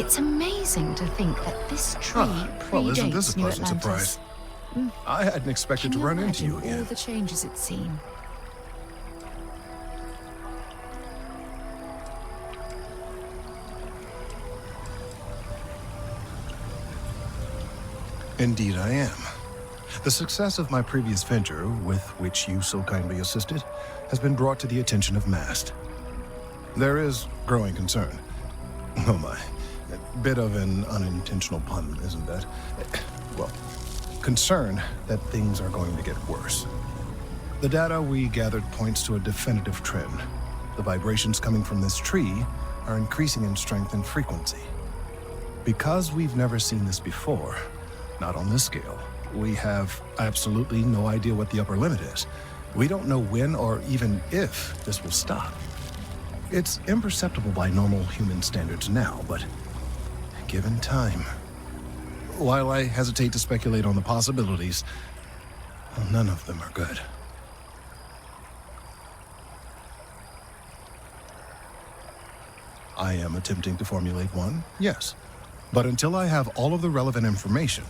It's amazing to think that this tree Well, isn't this predates a New pleasant Atlantis. surprise? I hadn't expected to run into you Can you imagine again. all the changes it's seen? Indeed I am. The success of my previous venture, with which you so kindly assisted, has been brought to the attention of MAST. There is growing concern. Oh my. A bit of an unintentional pun, isn't that? Well, concern that things are going to get worse. The data we gathered points to a definitive trend. The vibrations coming from this tree are increasing in strength and frequency. Because we've never seen this before, not on this scale, we have absolutely no idea what the upper limit is. We don't know when or even if this will stop. It's imperceptible by normal human standards now, but given time. While I hesitate to speculate on the possibilities, none of them are good. I am attempting to formulate one, yes. But until I have all of the relevant information,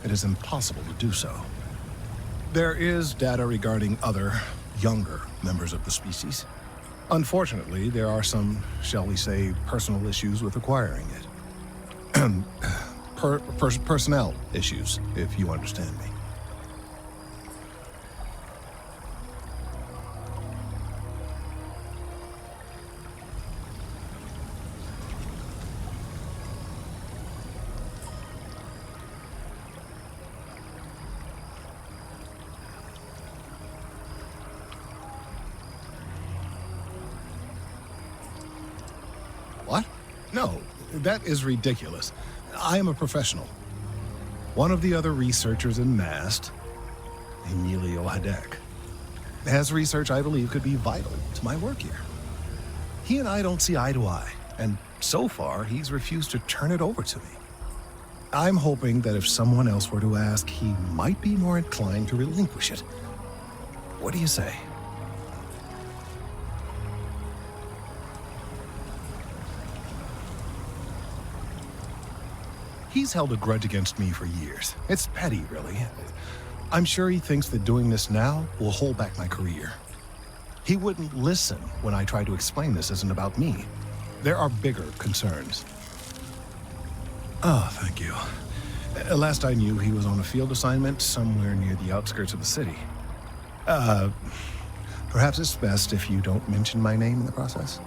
it is impossible to do so. There is data regarding other, younger members of the species. Unfortunately, there are some, shall we say, personal issues with acquiring it. Personnel issues, if you understand me. What? No, that is ridiculous. I am a professional. One of the other researchers in MAST, Emilio Hadek, has research I believe could be vital to my work here. He and I don't see eye to eye, and so far he's refused to turn it over to me. I'm hoping that if someone else were to ask, he might be more inclined to relinquish it. What do you say? He's held a grudge against me for years. It's petty, really. I'm sure he thinks that doing this now will hold back my career. He wouldn't listen when I tried to explain this isn't about me. There are bigger concerns. Oh, thank you. Last I knew, he was on a field assignment somewhere near the outskirts of the city. Perhaps it's best if you don't mention my name in the process.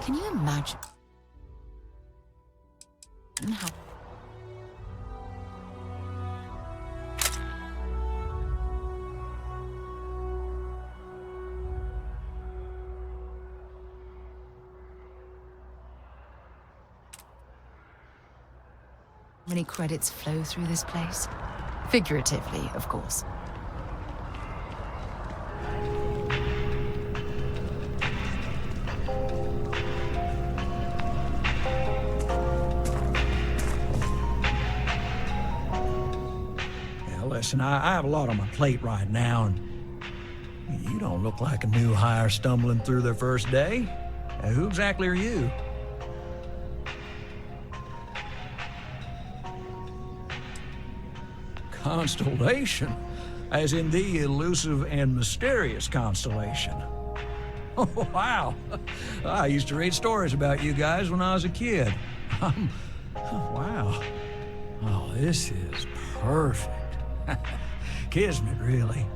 Can you imagine how many credits flow through this place? Figuratively, of course. Listen, I have a lot on my plate right now, and you don't look like a new hire stumbling through their first day. Who exactly are you? Constellation? As in the elusive and mysterious constellation. Oh, wow. I used to read stories about you guys when I was a kid. Wow. Oh, this is perfect. Kismet, really.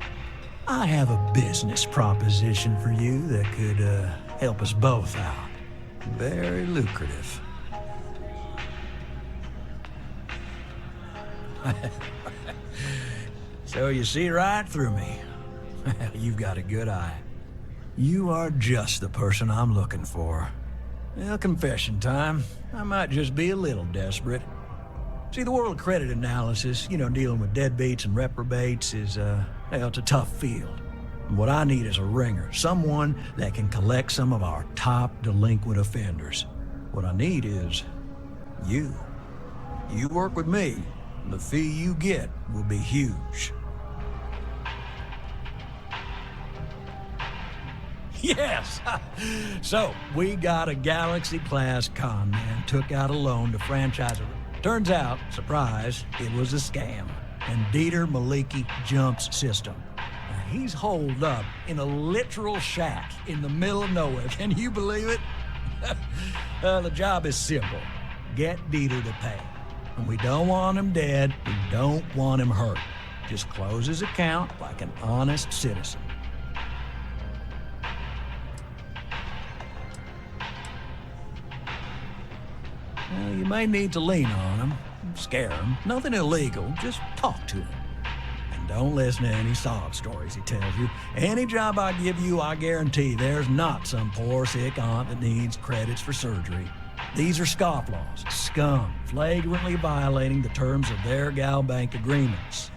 I have a business proposition for you that could help us both out. Very lucrative. So you see right through me. You've got a good eye. You are just the person I'm looking for. Well, confession time. I might just be a little desperate. See, the world of credit analysis, dealing with deadbeats and reprobates is, it's a tough field. And what I need is a ringer, someone that can collect some of our top delinquent offenders. What I need is you. You work with me, and the fee you get will be huge. Yes! So, we got a Galaxy-class con man, took out a loan to franchise it. Turns out, surprise, it was a scam. And Dieter Maliki Jump's system. Now, he's holed up in a literal shack in the middle of nowhere. Can you believe it? The job is simple. Get Dieter to pay. And we don't want him dead, we don't want him hurt. Just close his account like an honest citizen. Well, you may need to lean on him, scare him. Nothing illegal, just talk to him. And don't listen to any sob stories he tells you. Any job I give you, I guarantee there's not some poor sick aunt that needs credits for surgery. These are scofflaws, scum, flagrantly violating the terms of their gal bank agreements.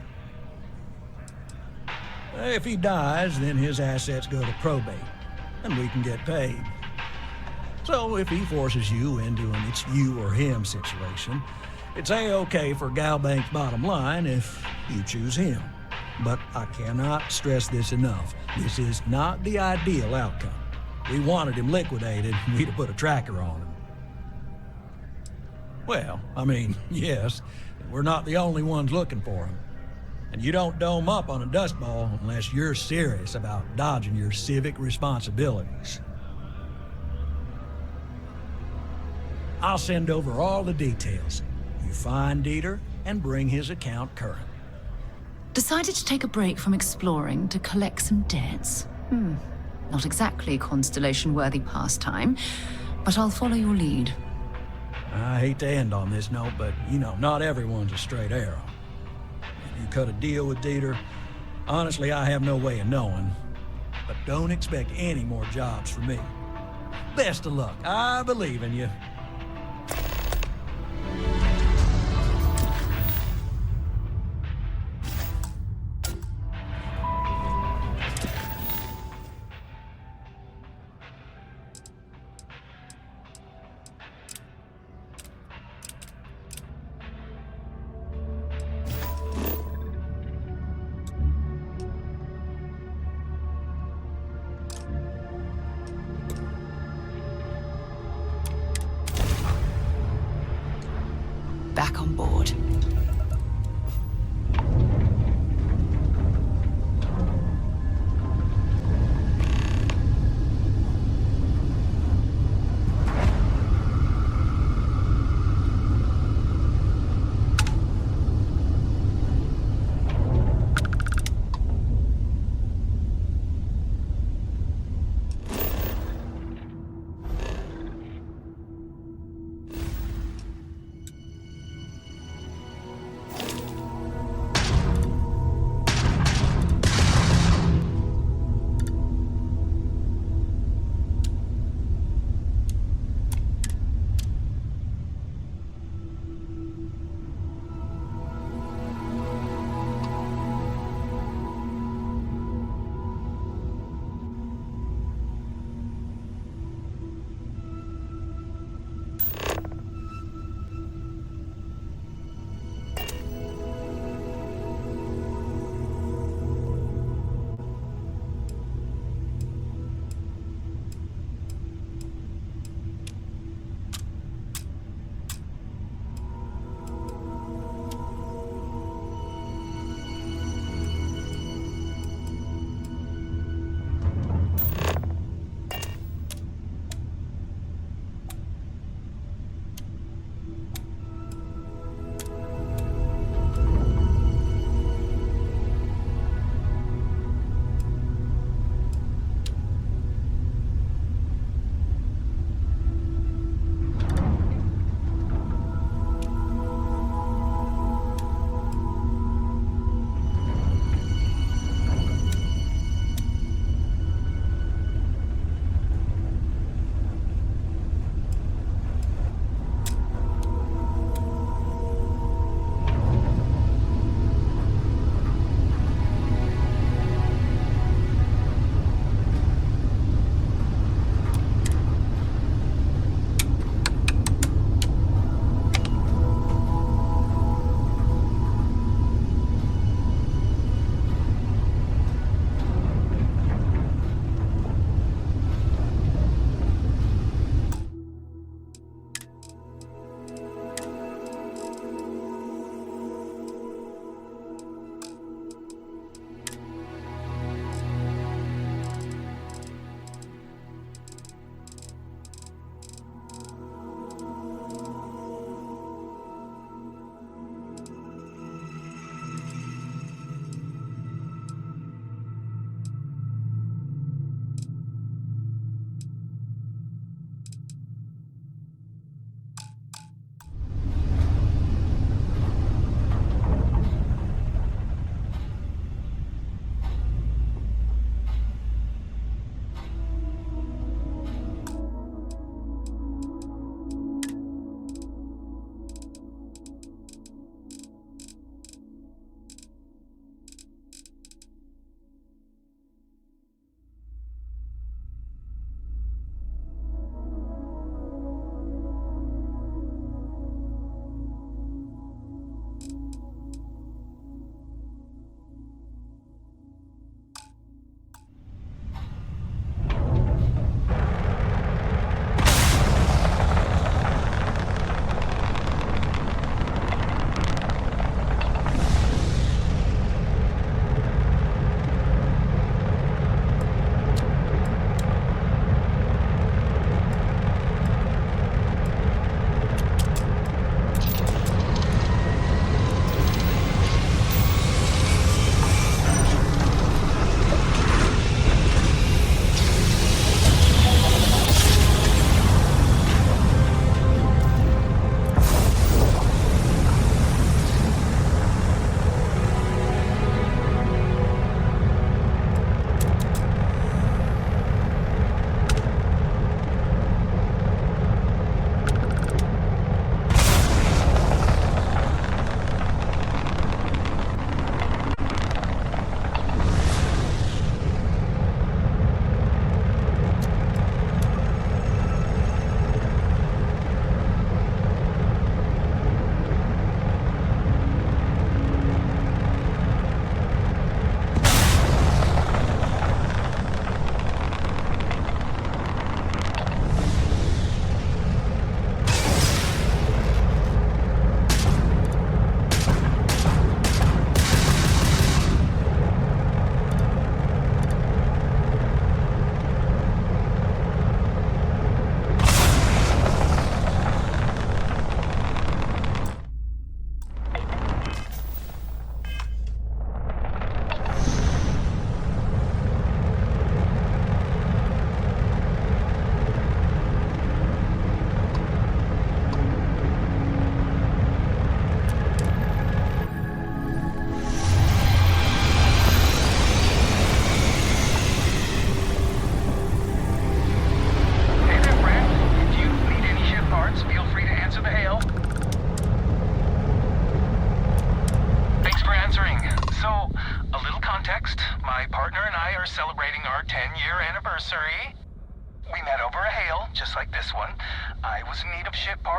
If he dies, then his assets go to probate, and we can get paid. So if he forces you into an it's you or him situation, it's A-okay for gal bank's bottom line if you choose him. But I cannot stress this enough. This is not the ideal outcome. We wanted him liquidated, we'd have put a tracker on him. Well, yes, we're not the only ones looking for him. And you don't dome up on a dust ball unless you're serious about dodging your civic responsibilities. I'll send over all the details. You find Dieter and bring his account current. Decided to take a break from exploring to collect some debts? Not exactly a Constellation-worthy pastime, but I'll follow your lead. I hate to end on this note, but, not everyone's a straight arrow. If you cut a deal with Dieter, honestly, I have no way of knowing. But don't expect any more jobs from me. Best of luck. I believe in you. Back on board.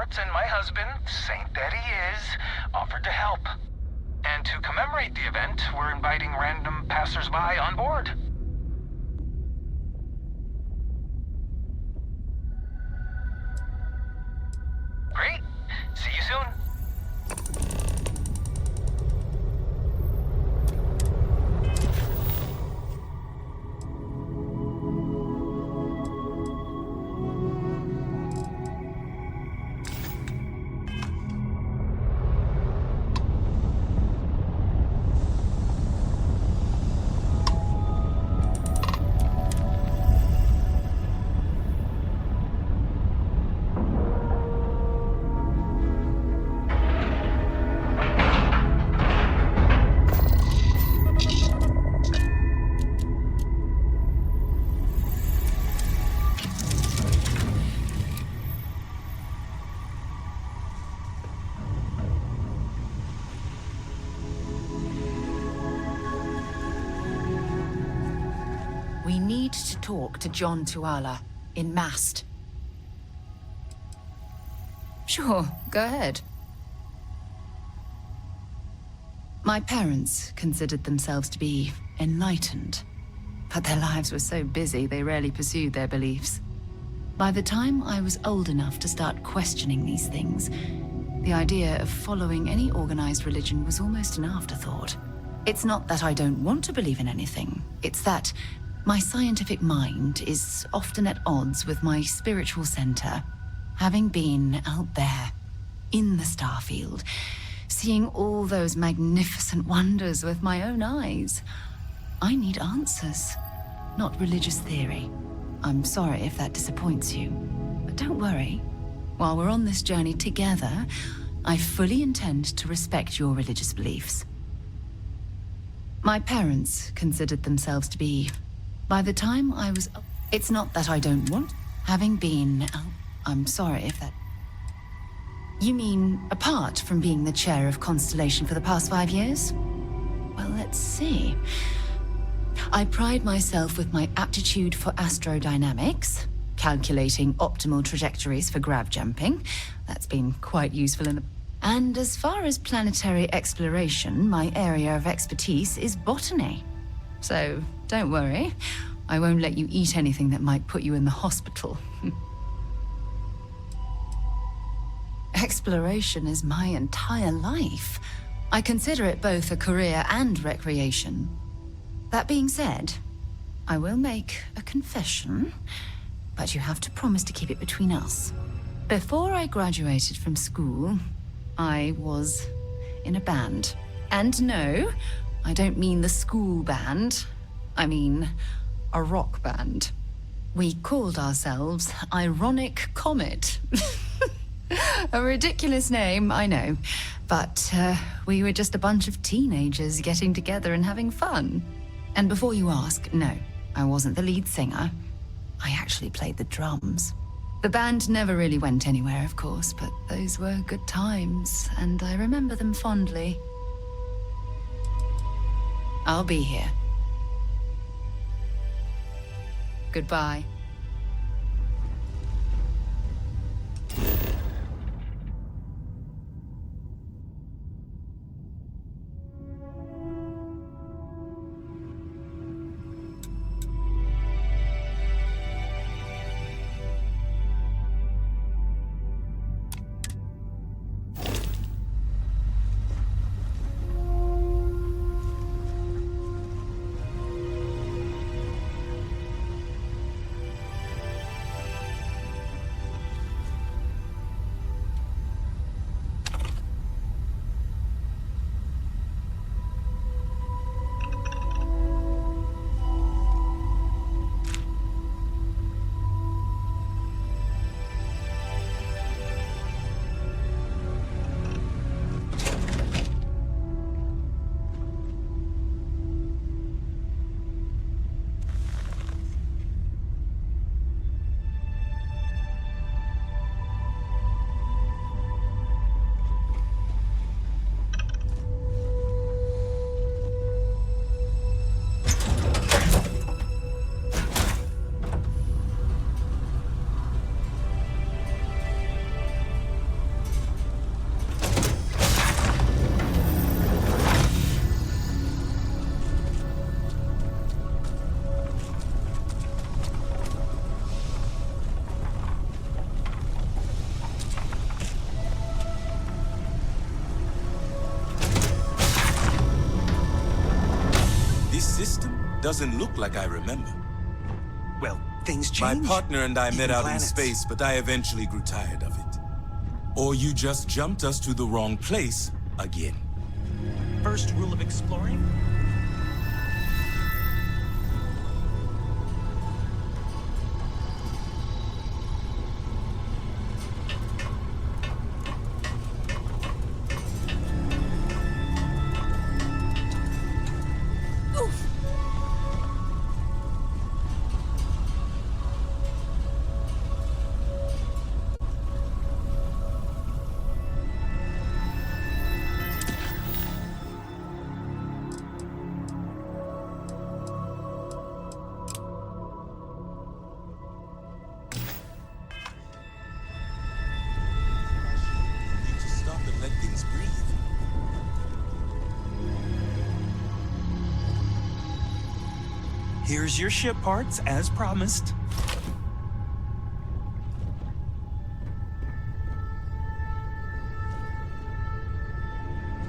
sports, and my husband, saint that he is, offered to help. And to commemorate the event, we're inviting random passersby on board. Great. See you soon. We need to talk to John Tuala in Mast. Sure, go ahead. My parents considered themselves to be enlightened, but their lives were so busy they rarely pursued their beliefs. By the time I was old enough to start questioning these things, the idea of following any organized religion was almost an afterthought. It's not that I don't want to believe in anything, it's that my scientific mind is often at odds with my spiritual center. Having been out there, in the Starfield, seeing all those magnificent wonders with my own eyes, I need answers, not religious theory. I'm sorry if that disappoints you, but don't worry. While we're on this journey together, I fully intend to respect your religious beliefs. My parents considered themselves to be... By the time I was... It's not that I don't want... Having been... I'm sorry if that... You mean apart from being the chair of Constellation for the past 5 years? Well, let's see. I pride myself with my aptitude for astrodynamics, calculating optimal trajectories for grav jumping. That's been quite useful in the... And as far as planetary exploration, my area of expertise is botany. So, don't worry. I won't let you eat anything that might put you in the hospital. Exploration is my entire life. I consider it both a career and recreation. That being said, I will make a confession, but you have to promise to keep it between us. Before I graduated from school, I was in a band. And no, I don't mean the school band. I mean a rock band. We called ourselves Ironic Comet. A ridiculous name, I know. But we were just a bunch of teenagers getting together and having fun. And before you ask, no, I wasn't the lead singer. I actually played the drums. The band never really went anywhere, of course, but those were good times, and I remember them fondly. I'll be here. Goodbye. This system doesn't look like I remember. Well, things My change. partner and I Even met out planets. in space, but I eventually grew tired of it. Or you just jumped us to the wrong place again. First rule of exploring? Need to stop and let things breathe. Here's your ship parts, as promised.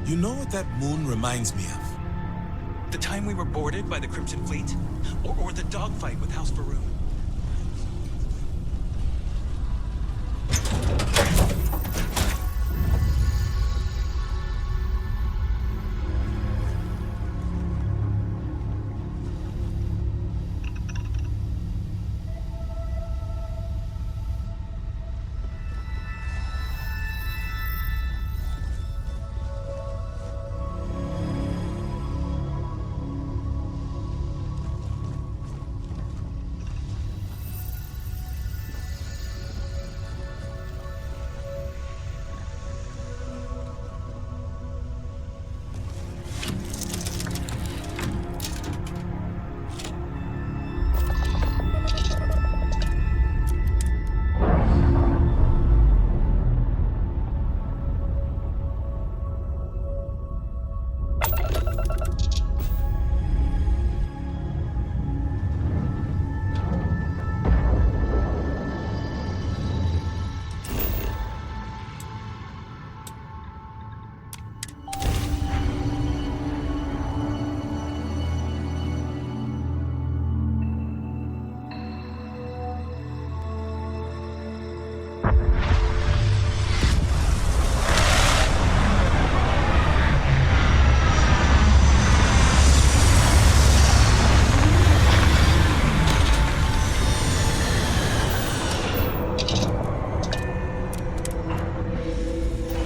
You know what that moon reminds me of? The time we were boarded by the Crimson Fleet? Or the dogfight with House Faroon?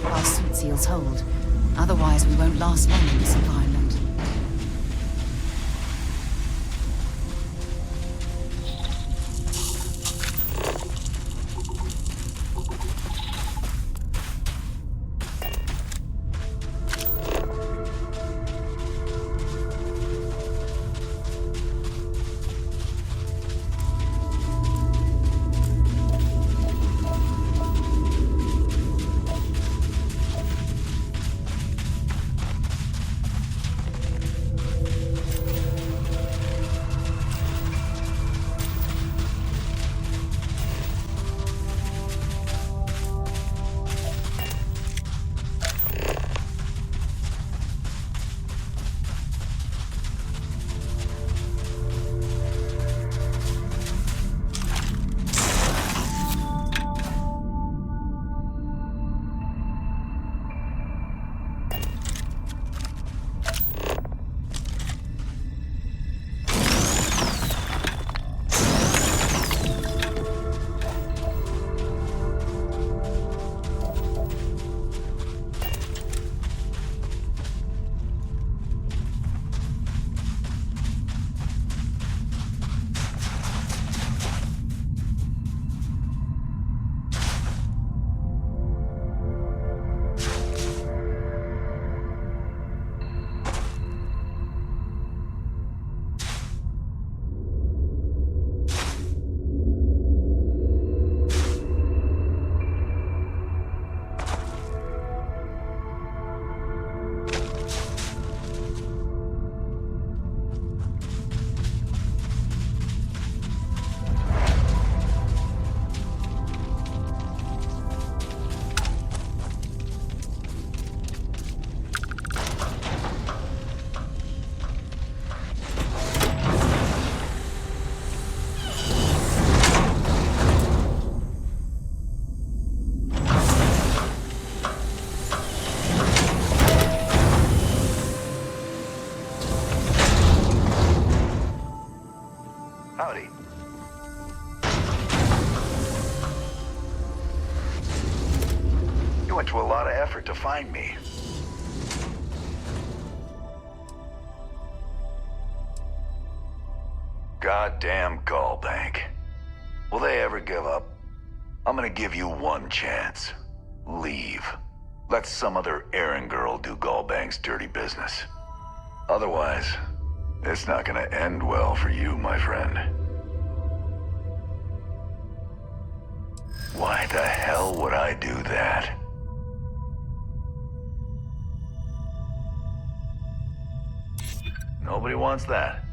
Our suit seals hold. Otherwise, we won't last long in this environment. Howdy. You went to a lot of effort to find me. Goddamn Gallbank. Will they ever give up? I'm gonna give you one chance. Leave. Let some other errand girl do Gallbank's dirty business. Otherwise, it's not gonna end well for you, my friend. Why the hell would I do that? Nobody wants that.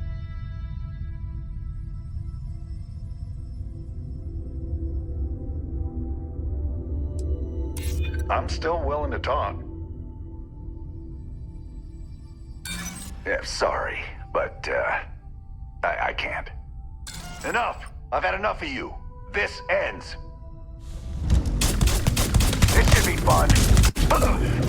I'm still willing to talk. Yeah, sorry, but, I can't. Enough! I've had enough of you. This ends. This should be fun. Invaluable?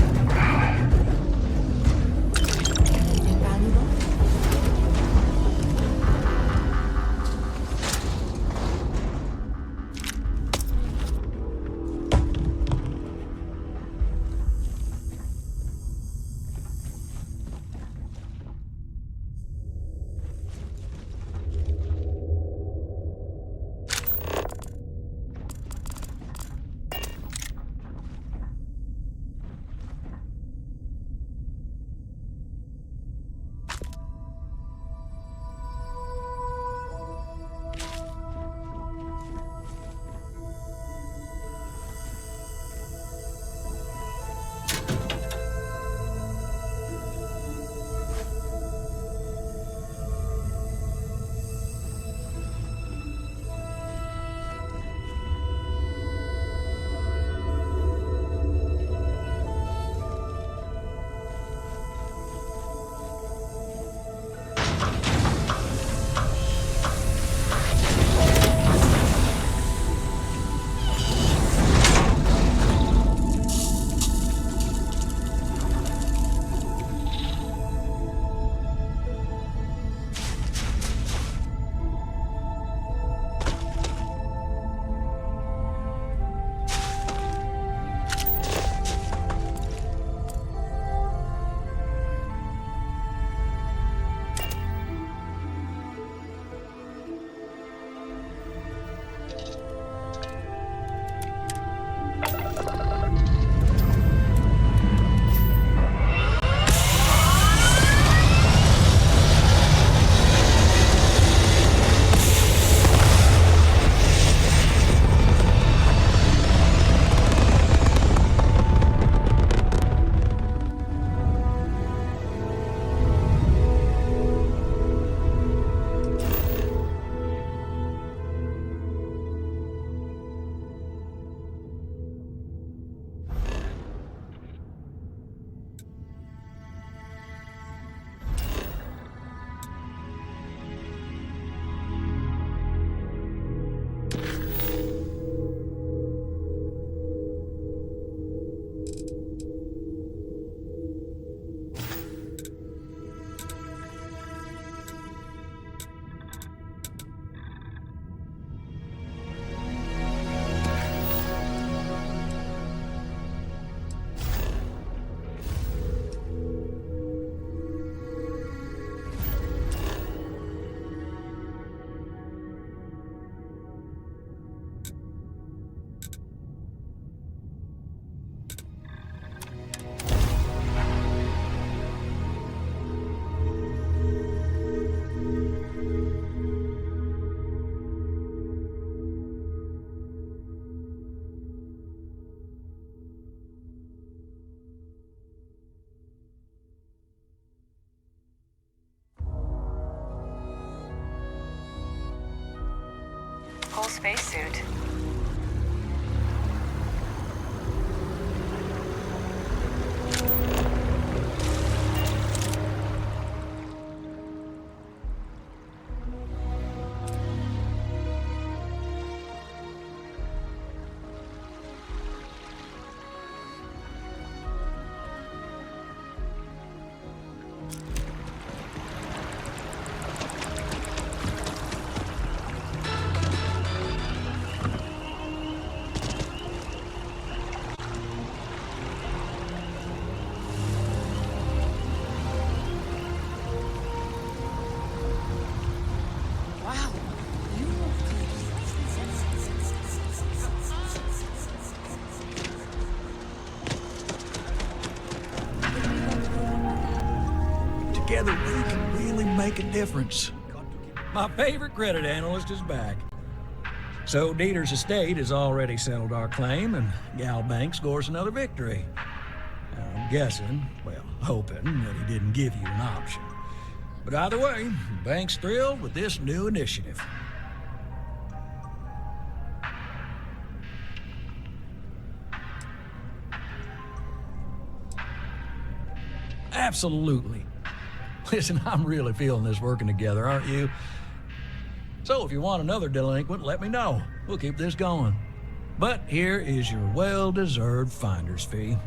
Whole spacesuit. together, we can really make a difference. My favorite credit analyst is back. So Dieter's estate has already settled our claim, and Gal Bank scores another victory. I'm guessing, well, hoping that he didn't give you an option. But either way, the bank's thrilled with this new initiative. Absolutely. Listen, I'm really feeling this working together, aren't you? So if you want another delinquent, let me know. We'll keep this going. But here is your well-deserved finder's fee.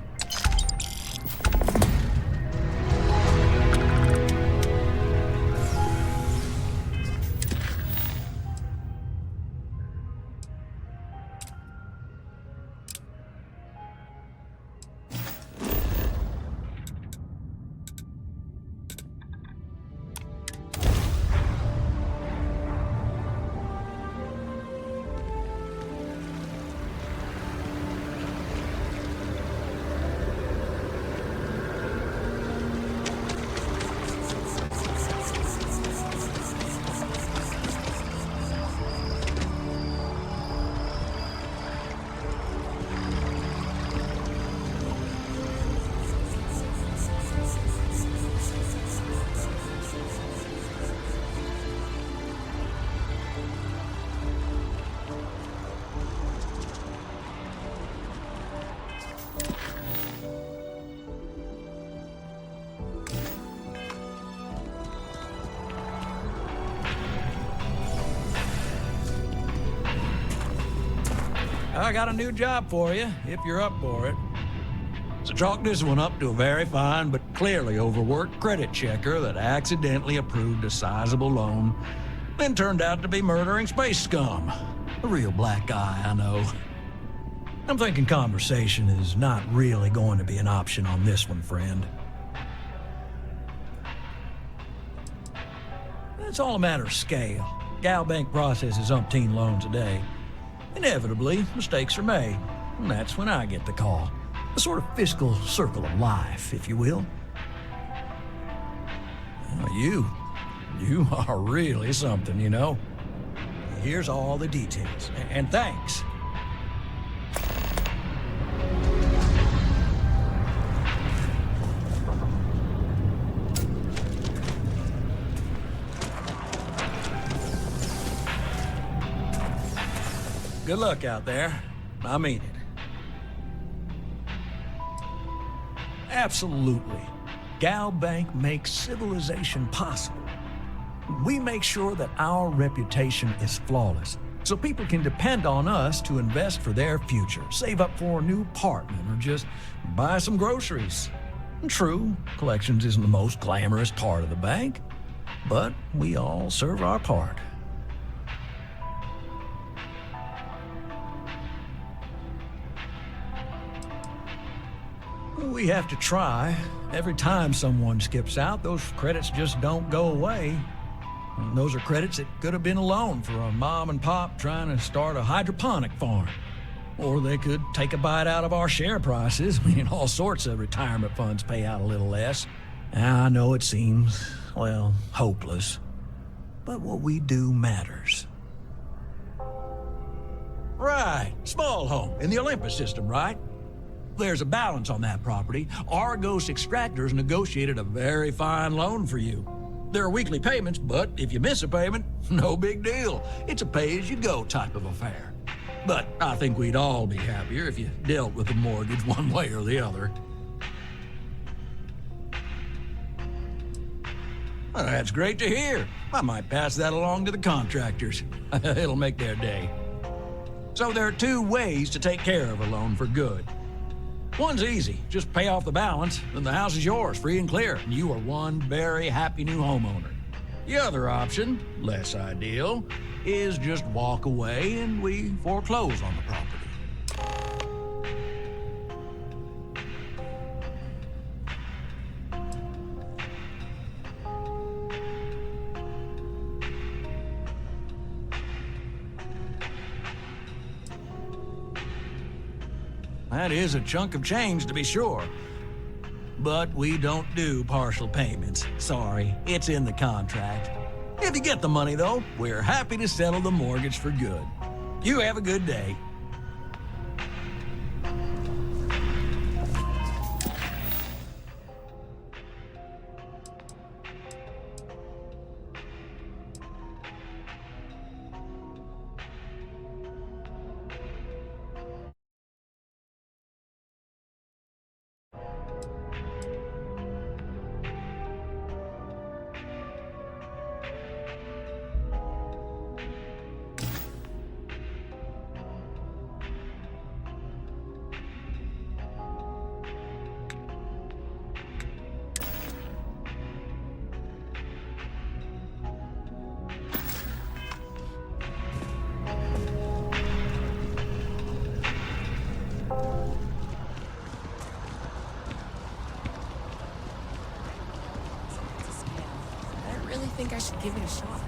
I got a new job for you, if you're up for it. So chalk this one up to a very fine but clearly overworked credit checker that accidentally approved a sizable loan, then turned out to be murdering space scum. A real black guy, I know. I'm thinking conversation is not really going to be an option on this one, friend. It's all a matter of scale. Gal Bank processes umpteen loans a day. Inevitably, mistakes are made, and that's when I get the call. A sort of fiscal circle of life, if you will. Well, you are really something, you know. Here's all the details, and thanks. Good luck out there. I mean it. Absolutely. Gal Bank makes civilization possible. We make sure that our reputation is flawless, so people can depend on us to invest for their future, save up for a new apartment, or just buy some groceries. True, collections isn't the most glamorous part of the bank, but we all serve our part. We have to try. Every time someone skips out, those credits just don't go away. And those are credits that could have been a loan for a mom and pop trying to start a hydroponic farm. Or they could take a bite out of our share prices. I mean, all sorts of retirement funds pay out a little less. I know it seems, well, hopeless. But what we do matters. Right, small home in the Olympus system, right? There's a balance on that property. Argos Extractors negotiated a very fine loan for you. There are weekly payments, but if you miss a payment, no big deal. It's a pay-as-you-go type of affair. But I think we'd all be happier if you dealt with the mortgage one way or the other. Well, that's great to hear. I might pass that along to the contractors. It'll make their day. So there are two ways to take care of a loan for good. One's easy. Just pay off the balance, then the house is yours, free and clear, and you are one very happy new homeowner. The other option, less ideal, is just walk away and we foreclose on the property. That is a chunk of change, to be sure. But we don't do partial payments. Sorry, it's in the contract. If you get the money, though, we're happy to settle the mortgage for good. You have a good day. I really think I should give it a shot.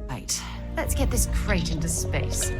Right, let's get this crate into space.